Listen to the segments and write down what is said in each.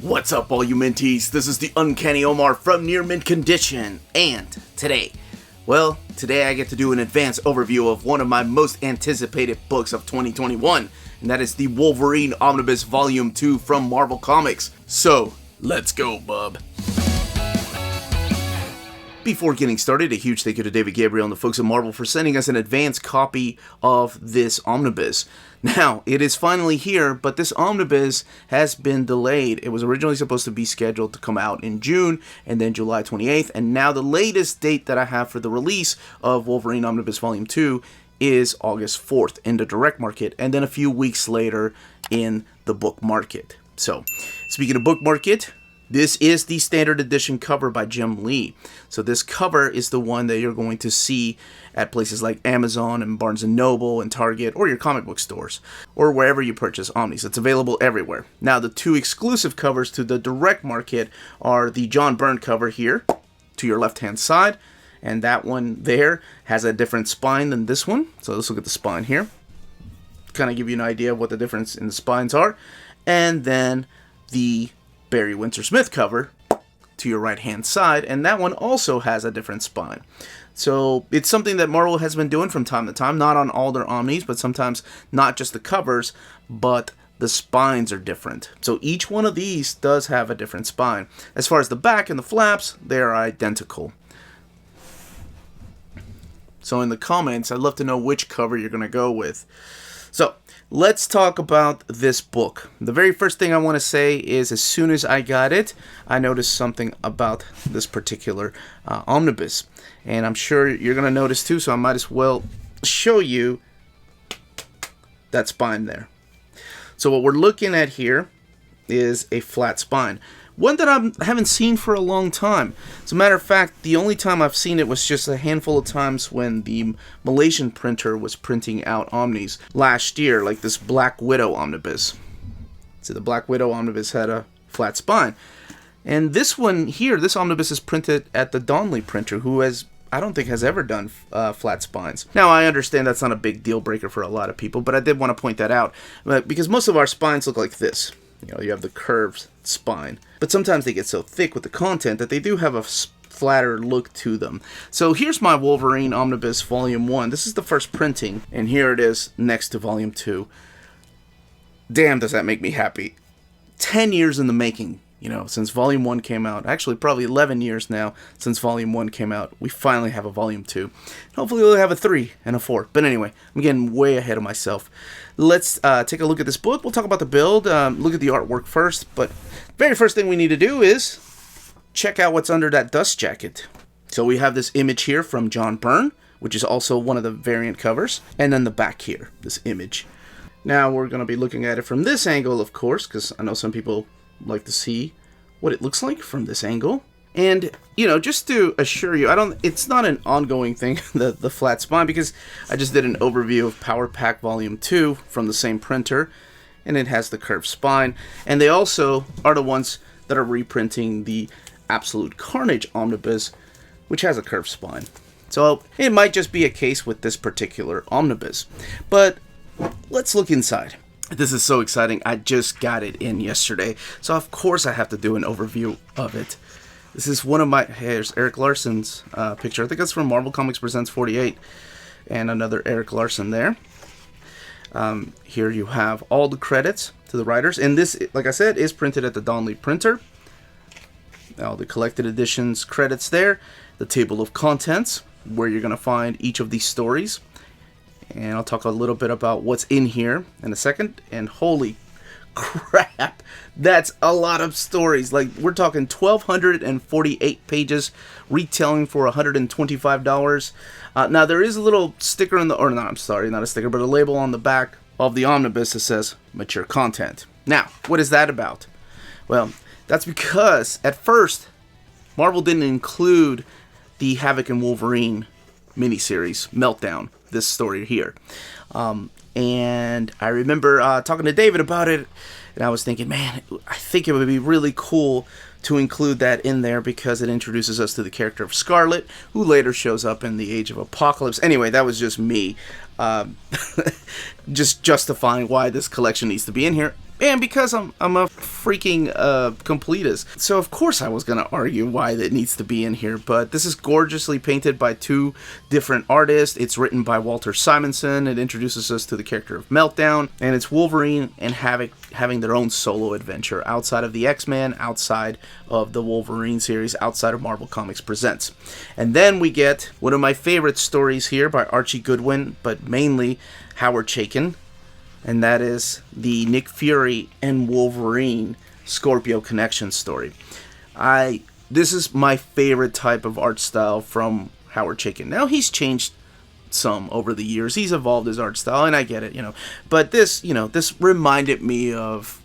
What's up, all you minties? This is the Uncanny Omar from Near Mint Condition, and today I get to do an advanced overview of one of my most anticipated books of 2021, and that is the Wolverine Omnibus Volume 2 from Marvel Comics. So, let's go, bub. Before getting started, a huge thank you to David Gabriel and the folks at Marvel for sending us an advanced copy of this omnibus. Now, it is finally here, but this omnibus has been delayed. It was originally supposed to be scheduled to come out in June, and then July 28th, and now the latest date that I have for the release of Wolverine Omnibus Volume 2 is August 4th in the direct market, and then a few weeks later in the book market. So, speaking of book market, this is the standard edition cover by Jim Lee. So this cover is the one that you're going to see at places like Amazon and Barnes & Noble and Target or your comic book stores or wherever you purchase Omnis. It's available everywhere. Now the two exclusive covers to the direct market are the John Byrne cover here to your left hand side, and that one there has a different spine than this one. So let's look at the spine here. Kind of give you an idea of what the difference in the spines are. And then the Barry Windsor-Smith cover to your right hand side, and that one also has a different spine. So it's something that Marvel has been doing from time to time, not on all their Omnis, but sometimes not just the covers, but the spines are different. So each one of these does have a different spine. As far as the back and the flaps, they are identical. So in the comments, I'd love to know which cover you're going to go with. So let's talk about this book. The very first thing I want to say is as soon as I got it, I noticed something about this particular omnibus. And I'm sure you're going to notice too, so I might as well show you that spine there. So what we're looking at here is a flat spine. One that I haven't seen for a long time. As a matter of fact, the only time I've seen it was just a handful of times when the Malaysian printer was printing out Omnis last year, like this Black Widow omnibus. So the Black Widow omnibus had a flat spine. And this one here, this omnibus is printed at the Donnelly printer, who I don't think has ever done flat spines. Now, I understand that's not a big deal breaker for a lot of people, but I did want to point that out, because most of our spines look like this. You know, you have the curved spine. But sometimes they get so thick with the content that they do have a flatter look to them. So here's my Wolverine Omnibus Volume 1. This is the first printing, and here it is next to Volume 2. Damn, does that make me happy. 10 years in the making, since Volume 1 came out. Actually, probably 11 years now since Volume 1 came out. We finally have a Volume 2. Hopefully we'll have a 3 and a 4. But anyway, I'm getting way ahead of myself. Let's take a look at this book. We'll talk about the build, look at the artwork first. But very first thing we need to do is check out what's under that dust jacket. So we have this image here from John Byrne, which is also one of the variant covers. And then the back here, this image. Now we're going to be looking at it from this angle, of course, because I know some people like to see what it looks like from this angle. And, just to assure you, it's not an ongoing thing, the flat spine, because I just did an overview of Power Pack Volume 2 from the same printer, and it has the curved spine. And they also are the ones that are reprinting the Absolute Carnage Omnibus, which has a curved spine. So it might just be a case with this particular omnibus. But let's look inside. This is so exciting. I just got it in yesterday, so of course I have to do an overview of it. This is one of my... Here's Eric Larson's picture. I think that's from Marvel Comics Presents 48, and another Eric Larson there. Here you have all the credits to the writers, and this, like I said, is printed at the Donnelly printer. All the collected editions credits there. The table of contents, where you're going to find each of these stories. And I'll talk a little bit about what's in here in a second. And holy crap, that's a lot of stories. Like, we're talking 1,248 pages, retailing for $125. Now, there is a little sticker on the... Or, no, I'm sorry, not a sticker, but a label on the back of the omnibus that says mature content. Now, what is that about? Well, that's because, at first, Marvel didn't include the Havoc and Wolverine miniseries, Meltdown, this story here. And I remember talking to David about it, and I was thinking, man, I think it would be really cool to include that in there because it introduces us to the character of Scarlet, who later shows up in the Age of Apocalypse. Anyway, that was just me just justifying why this collection needs to be in here. And because I'm a freaking completist, so of course I was going to argue why it needs to be in here. But this is gorgeously painted by two different artists. It's written by Walter Simonson. It introduces us to the character of Meltdown, and it's Wolverine and Havoc having their own solo adventure outside of the X-Men, outside of the Wolverine series, outside of Marvel Comics Presents. And then we get one of my favorite stories here by Archie Goodwin, but mainly Howard Chaykin. And that is the Nick Fury and Wolverine Scorpio connection story. This is my favorite type of art style from Howard Chaykin. Now, he's changed some over the years. He's evolved his art style, and I get it, But this reminded me of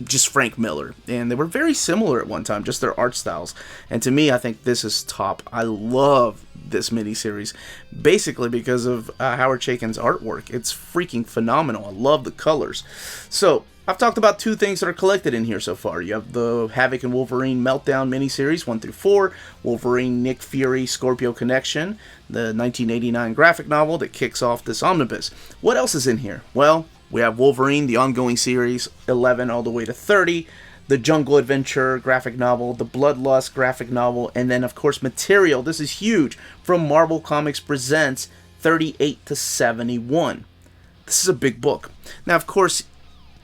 just Frank Miller. And they were very similar at one time, just their art styles. And to me, I think this is top. I love this miniseries, basically because of Howard Chaykin's artwork. It's freaking phenomenal. I love the colors. So, I've talked about two things that are collected in here so far. You have the Havoc and Wolverine Meltdown miniseries 1 through 4, Wolverine Nick Fury Scorpio Connection, the 1989 graphic novel that kicks off this omnibus. What else is in here? Well, we have Wolverine, the ongoing series, 11 all the way to 30, the Jungle Adventure graphic novel, the Bloodlust graphic novel, and then, of course, material. This is huge, from Marvel Comics Presents 38 to 71. This is a big book. Now, of course,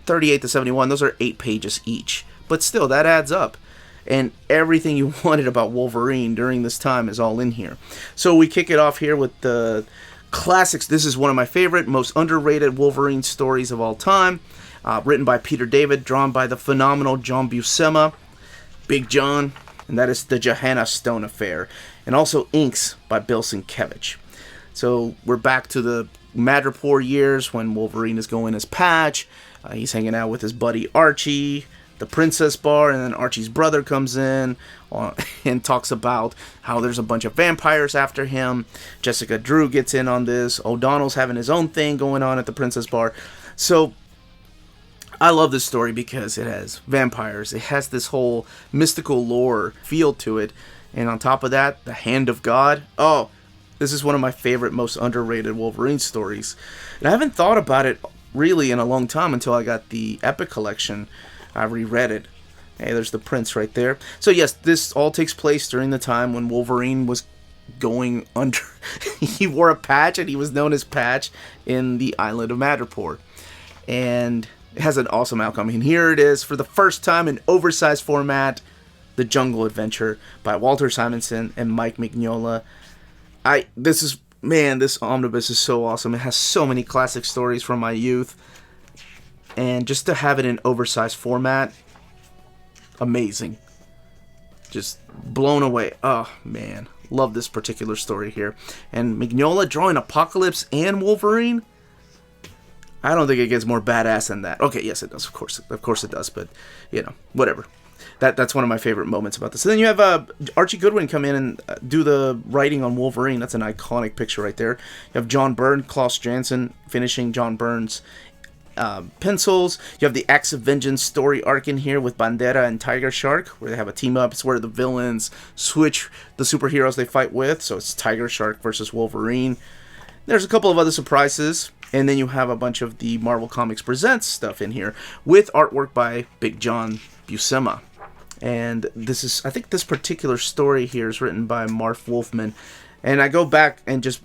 38 to 71, those are 8 pages each. But still, that adds up. And everything you wanted about Wolverine during this time is all in here. So we kick it off here with the classics. This is one of my favorite, most underrated Wolverine stories of all time. Written by Peter David, drawn by the phenomenal John Buscema, Big John, and that is the Johanna Stone Affair. And also inks by Bill Sienkiewicz. So we're back to the Madripoor years when Wolverine is going as Patch. He's hanging out with his buddy Archie, the Princess Bar, and then Archie's brother comes in and talks about how there's a bunch of vampires after him. Jessica Drew gets in on this. O'Donnell's having his own thing going on at the Princess Bar. So I love this story because it has vampires. It has this whole mystical lore feel to it. And on top of that, the Hand of God. Oh, this is one of my favorite, most underrated Wolverine stories. And I haven't thought about it really in a long time until I got the Epic Collection. I reread it. Hey, there's the prince right there. So yes, this all takes place during the time when Wolverine was going under. He wore a patch, and he was known as Patch in the island of Madripoor. And it has an awesome outcome. And here it is, for the first time in oversized format, The Jungle Adventure by Walter Simonson and Mike Mignola. This omnibus is so awesome. It has so many classic stories from my youth. And just to have it in oversized format, amazing. Just blown away. Oh, man. Love this particular story here. And Mignola drawing Apocalypse and Wolverine? I don't think it gets more badass than that. Okay, yes, it does. Of course it does. But, whatever. That's one of my favorite moments about this. And then you have Archie Goodwin come in and do the writing on Wolverine. That's an iconic picture right there. You have John Byrne, Klaus Janson finishing John Byrne's pencils. You have the Acts of Vengeance story arc in here with Bandera and Tiger Shark, where they have a team up. It's where the villains switch the superheroes they fight with. So it's Tiger Shark versus Wolverine. There's a couple of other surprises. And then you have a bunch of the Marvel Comics Presents stuff in here with artwork by Big John Buscema. And I think this particular story here is written by Marv Wolfman. And I go back and just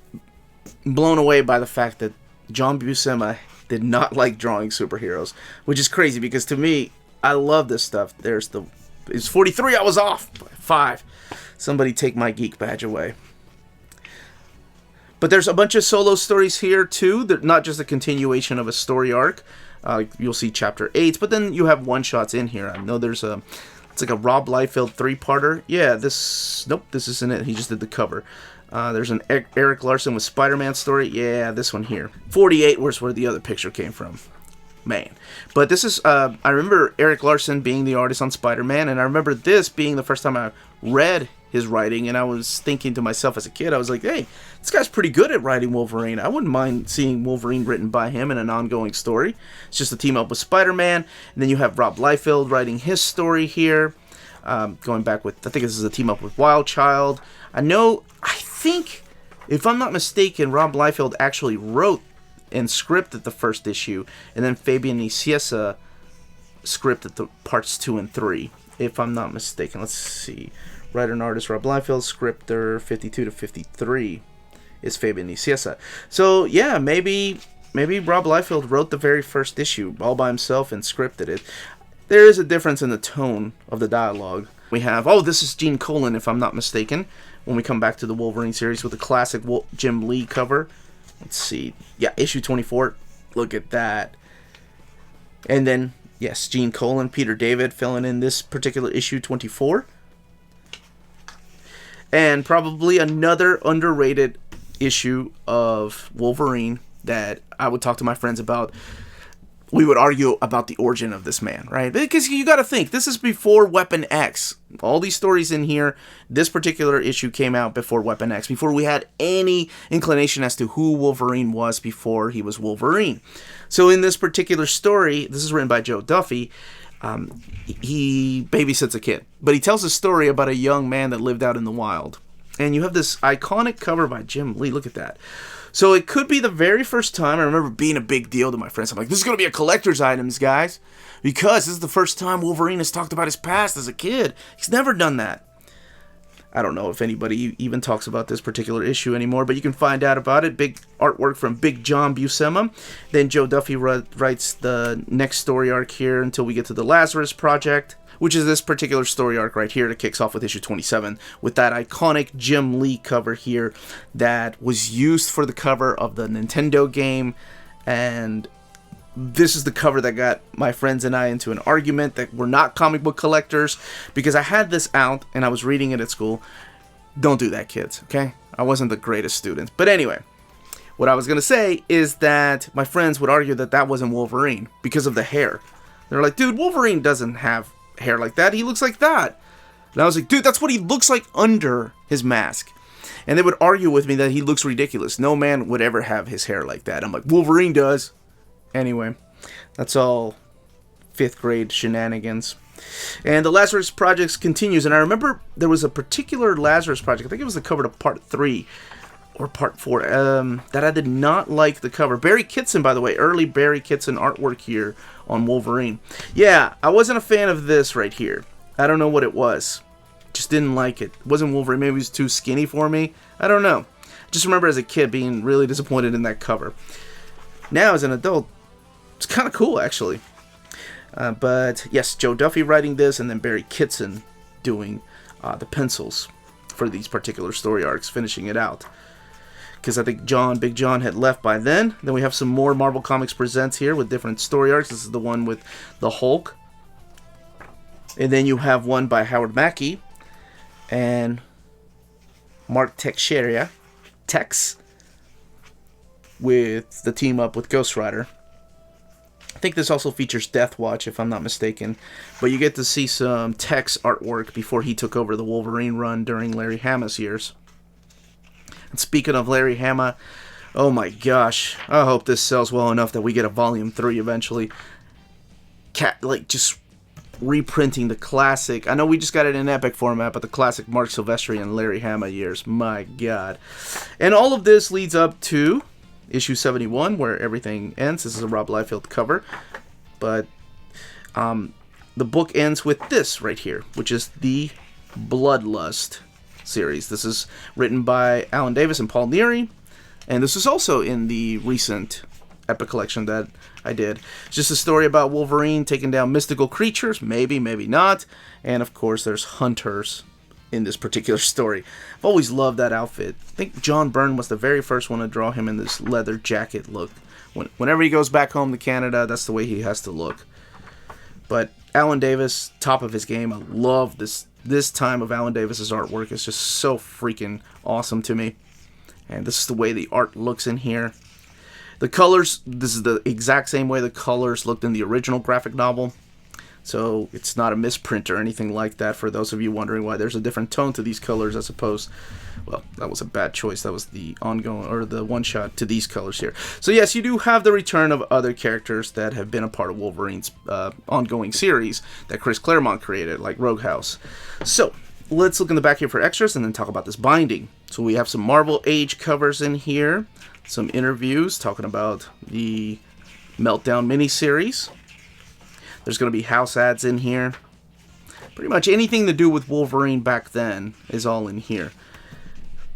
blown away by the fact that John Buscema did not like drawing superheroes, which is crazy because to me, I love this stuff. It's 43, I was off by 5. Somebody take my geek badge away. But there's a bunch of solo stories here too. They're not just a continuation of a story arc. You'll see chapter 8, but then you have one-shots in here. I know it's like a Rob Liefeld 3-parter. Yeah, this isn't it. He just did the cover. There's an Eric Larson with Spider-Man story. Yeah, this one here. 48 was where the other picture came from. Man. But this is, I remember Eric Larson being the artist on Spider-Man, and I remember this being the first time I read his writing, and I was thinking to myself as a kid, I was like, hey, this guy's pretty good at writing Wolverine. I wouldn't mind seeing Wolverine written by him in an ongoing story. It's just a team up with Spider-Man, and then you have Rob Liefeld writing his story here. Going back with, I think this is a team up with Wild Child. I think, if I'm not mistaken, Rob Liefeld actually wrote and scripted the first issue, and then Fabian Nicieza script at the parts 2 and 3, if I'm not mistaken. Let's see. Writer and artist Rob Liefeld, scripter 52 to 53 is Fabian Nicieza. So yeah, maybe Rob Liefeld wrote the very first issue all by himself and scripted it. There is a difference in the tone of the dialogue. We have, this is Gene Colan, if I'm not mistaken, when we come back to the Wolverine series with the classic Jim Lee cover. Let's see. Yeah, issue 24. Look at that. And then, yes, Gene Colan, Peter David filling in this particular issue 24. And probably another underrated issue of Wolverine that I would talk to my friends about. We would argue about the origin of this man, right? Because you got to think, this is before Weapon X. All these stories in here, this particular issue came out before Weapon X, before we had any inclination as to who Wolverine was before he was Wolverine. So in this particular story, this is written by Joe Duffy, he babysits a kid. But he tells a story about a young man that lived out in the wild. And you have this iconic cover by Jim Lee. Look at that. So it could be the very first time. I remember being a big deal to my friends. I'm like, this is going to be a collector's items, guys. Because this is the first time Wolverine has talked about his past as a kid. He's never done that. I don't know if anybody even talks about this particular issue anymore, but you can find out about it. Big artwork from Big John Buscema. Then Joe Duffy writes the next story arc here until we get to the Lazarus Project, which is this particular story arc right here that kicks off with issue 27 with that iconic Jim Lee cover here that was used for the cover of the Nintendo game. And this is the cover that got my friends and I into an argument that we're not comic book collectors because I had this out and I was reading it at school. Don't do that, kids, okay? I wasn't the greatest student. But anyway, what I was going to say is that my friends would argue that that wasn't Wolverine because of the hair. They're like, dude, Wolverine doesn't have hair like that. He looks like that. And I was like, dude, that's what he looks like under his mask. And they would argue with me that he looks ridiculous. No man would ever have his hair like that. I'm like, Wolverine does. Anyway, that's all 5th grade shenanigans. And the Lazarus Project continues. And I remember there was a particular Lazarus Project. I think it was the cover to part 3 or part 4 that I did not like the cover. Barry Kitson, by the way. Early Barry Kitson artwork here on Wolverine. Yeah, I wasn't a fan of this right here. I don't know what it was. Just didn't like it. It wasn't Wolverine. Maybe it was too skinny for me. I don't know. Just remember as a kid being really disappointed in that cover. Now as an adult, it's kind of cool actually. But yes, Joe Duffy writing this and then Barry Kitson doing the pencils for these particular story arcs, finishing it out. Because I think Big John had left by then. Then we have some more Marvel Comics Presents here with different story arcs. This is the one with the Hulk. And then you have one by Howard Mackey and Mark Teixeira, Tex, with the team up with Ghost Rider. I think this also features Death Watch, if I'm not mistaken. But you get to see some Tex artwork before he took over the Wolverine run during Larry Hama's years. And speaking of Larry Hama, oh my gosh, I hope this sells well enough that we get a volume 3 eventually. Just reprinting the classic. I know we just got it in epic format, but the classic Mark Silvestri and Larry Hama years. My God. And all of this leads up to issue 71, where everything ends. This is a Rob Liefeld cover. But the book ends with this right here, which is the Bloodlust series. This is written by Alan Davis and Paul Neary, and this is also in the recent epic collection that I did. It's just a story about Wolverine taking down mystical creatures, maybe not, and of course there's hunters in this particular story. I've always loved that outfit. I think John Byrne was the very first one to draw him in this leather jacket look. Whenever he goes back home to Canada, that's the way he has to look. But Alan Davis, top of his game. I love this time of Alan Davis's artwork. It's just so freaking awesome to me. And this is the way the art looks in here. The colors, this is the exact same way the colors looked in the original graphic novel. So it's not a misprint or anything like that, for those of you wondering why there's a different tone to these colors as opposed, well, that was a bad choice. That was the ongoing, or the one-shot to these colors here. So yes, you do have the return of other characters that have been a part of Wolverine's ongoing series that Chris Claremont created, like Roguehouse. So let's look in the back here for extras and then talk about this binding. So we have some Marvel Age covers in here, some interviews talking about the Meltdown miniseries. There's going to be house ads in here. Pretty much anything to do with Wolverine back then is all in here.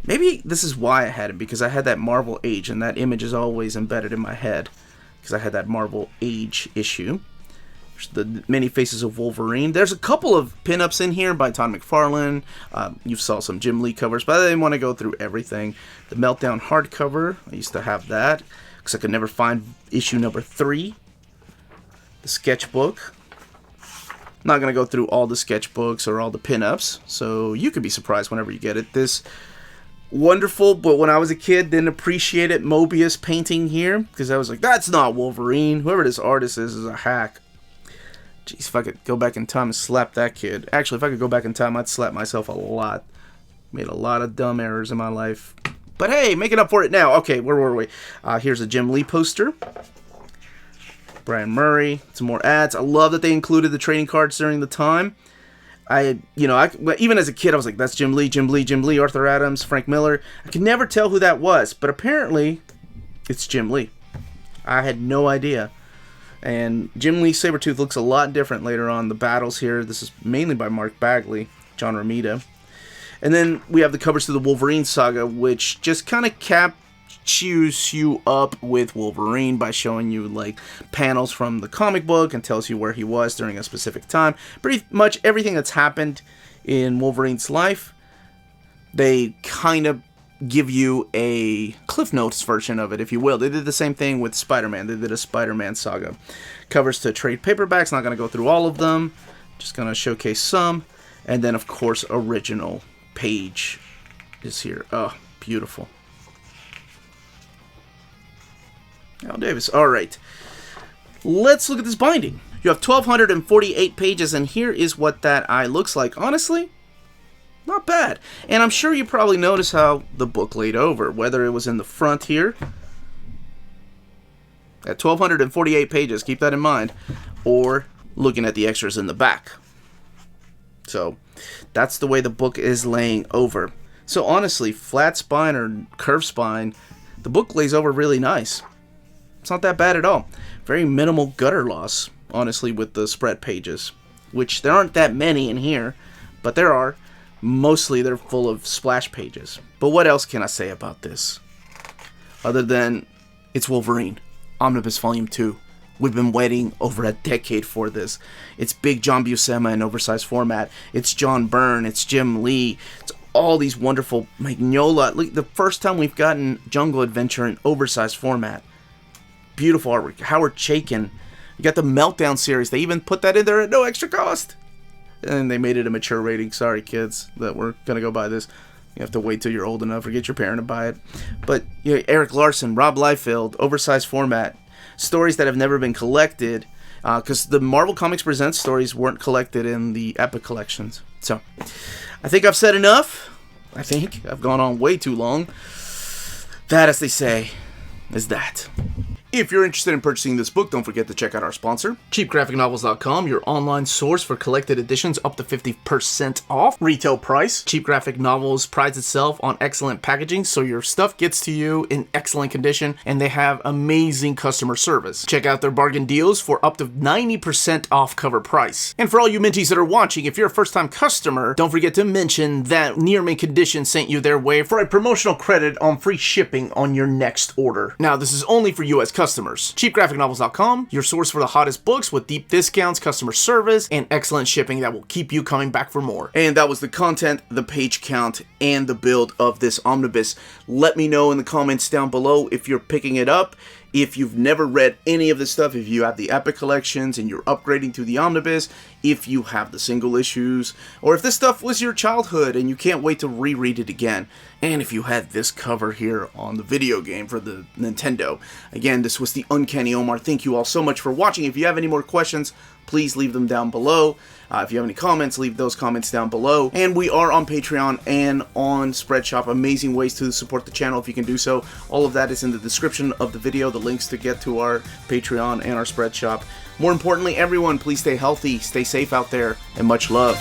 Maybe this is why I had it, because I had that Marvel Age, and that image is always embedded in my head, because I had that Marvel Age issue. There's the many faces of Wolverine. There's a couple of pinups in here by Todd McFarlane. You saw some Jim Lee covers, but I didn't want to go through everything. The Meltdown hardcover, I used to have that, because I could never find issue number 3. The sketchbook. I'm not going to go through all the sketchbooks or all the pinups, so you could be surprised whenever you get it. This wonderful, but when I was a kid, didn't appreciate it, Mobius painting here, because I was like, that's not Wolverine. Whoever this artist is a hack. Jeez, if I could go back in time and slap that kid. Actually, if I could go back in time, I'd slap myself a lot. Made a lot of dumb errors in my life. But hey, making up for it now. Okay, where were we? Here's a Jim Lee poster. Brian Murray, some more ads. I love that they included the trading cards during the time. Even as a kid, I was like, that's Jim Lee, Arthur Adams, Frank Miller. I could never tell who that was, but apparently, it's Jim Lee. I had no idea. And Jim Lee Sabretooth looks a lot different later on. The battles here, this is mainly by Mark Bagley, John Romita. And then we have the covers to the Wolverine saga, which just kind of chews you up with Wolverine by showing you like panels from the comic book and tells you where he was during a specific time. Pretty much everything that's happened in Wolverine's life, they kind of give you a Cliff Notes version of it, if you will. They did the same thing with Spider-Man. They did a Spider-Man saga. Covers to trade paperbacks, not going to go through all of them, just going to showcase some. And then, of course, original page is here. Oh, beautiful. Al Davis. All right. Let's look at this binding. You have 1,248 pages, and here is what that eye looks like. Honestly, not bad. And I'm sure you probably noticed how the book laid over, whether it was in the front here, at 1,248 pages, keep that in mind, or looking at the extras in the back. So, that's the way the book is laying over. So honestly, flat spine or curved spine, the book lays over really nice. It's not that bad at all. Very minimal gutter loss, honestly, with the spread pages, which there aren't that many in here, but there are. Mostly they're full of splash pages. But what else can I say about this? Other than it's Wolverine Omnibus Volume 2. We've been waiting over a decade for this. It's big John Buscema in oversized format. It's John Byrne. It's Jim Lee. It's all these wonderful Magnola. Look, the first time we've gotten Jungle Adventure in oversized format. Beautiful artwork. Howard Chaykin. You got the Meltdown series. They even put that in there at no extra cost. And they made it a mature rating. Sorry, kids, that we're going to go buy this. You have to wait till you're old enough or get your parent to buy it. But Eric Larson, Rob Liefeld, oversized format. Stories that have never been collected. Because the Marvel Comics Presents stories weren't collected in the Epic collections. So, I think I've said enough. I think I've gone on way too long. That, as they say, is that. If you're interested in purchasing this book, don't forget to check out our sponsor, cheapgraphicnovels.com, your online source for collected editions up to 50% off retail price. Cheap Graphic Novels prides itself on excellent packaging, so your stuff gets to you in excellent condition, and they have amazing customer service. Check out their bargain deals for up to 90% off cover price. And for all you Minties that are watching, if you're a first-time customer, don't forget to mention that Near Mint Condition sent you their way for a promotional credit on free shipping on your next order. Now, this is only for U.S. customers. CheapGraphicNovels.com, your source for the hottest books with deep discounts, customer service, and excellent shipping that will keep you coming back for more. And that was the content, the page count, and the build of this omnibus. Let me know in the comments down below if you're picking it up. If you've never read any of this stuff, if you have the Epic collections and you're upgrading to the Omnibus, if you have the single issues, or if this stuff was your childhood and you can't wait to reread it again, and if you had this cover here on the video game for the Nintendo. Again, this was the Uncanny Omar. Thank you all so much for watching. If you have any more questions, please leave them down below. If you have any comments, leave those comments down below. And we are on Patreon and on Spreadshop. Amazing ways to support the channel if you can do so. All of that is in the description of the video, the links to get to our Patreon and our Spreadshop. More importantly, everyone, please stay healthy, stay safe out there, and much love.